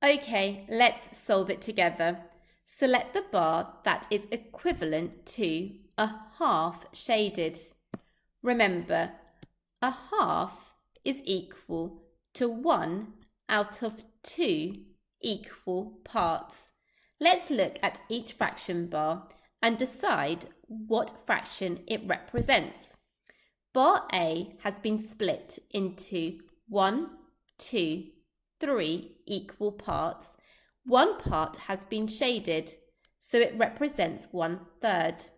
Okay, let's solve it together. Select the bar that is equivalent to a half shaded. Remember, a half is equal to 1 out of 2 equal parts. Let's look at each fraction bar and decide what fraction it represents. Bar A has been split into 1, 2, 3 equal parts. One part has been shaded, so it represents 1/3.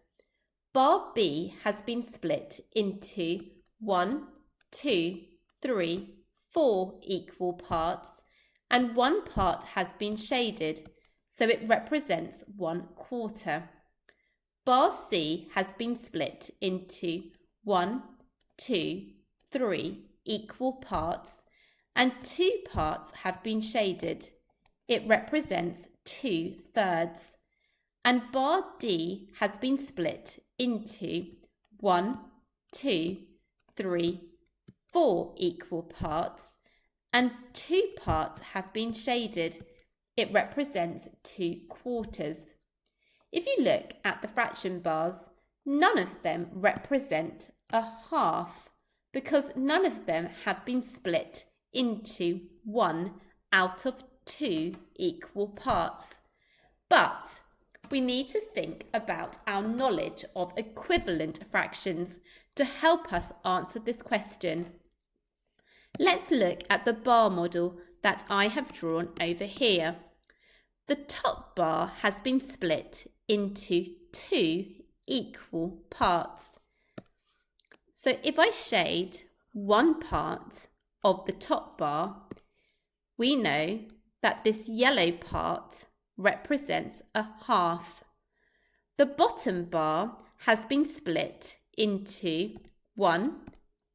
Bar B has been split into 1, 2, 3, 4 equal parts, and one part has been shaded, so it represents 1/4. Bar C has been split into 1, 2, 3 equal parts, and two parts have been shaded. It represents 2/3. And bar D has been split into 1, 2, 3, 4 equal parts, and two parts have been shaded. It represents 2/4. If you look at the fraction bars, none of them represent a half because none of them have been split into 1 out of 2 equal parts. But we need to think about our knowledge of equivalent fractions to help us answer this question. Let's look at the bar model that I have drawn over here. The top bar has been split into 2 equal parts. So if I shade one part of the top bar, we know that this yellow part represents a half. The bottom bar has been split into 1,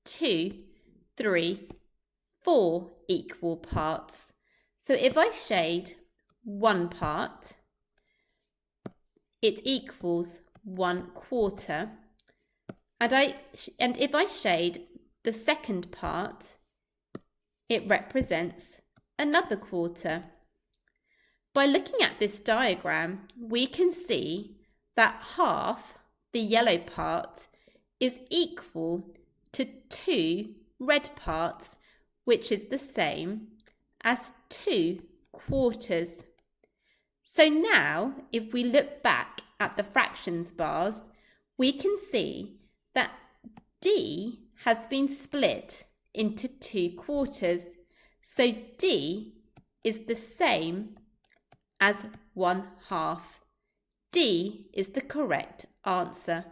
2, 3, 4 equal parts. So if I shade one part, it equals 1/4. And if I shade the second part, it represents another quarter. By looking at this diagram, we can see that half, the yellow part, is equal to 2 red parts, which is the same as 2/4. So now, if we look back at the fractions bars, we can see that D has been split into 2/4. So D is the same as 1/2. D is the correct answer.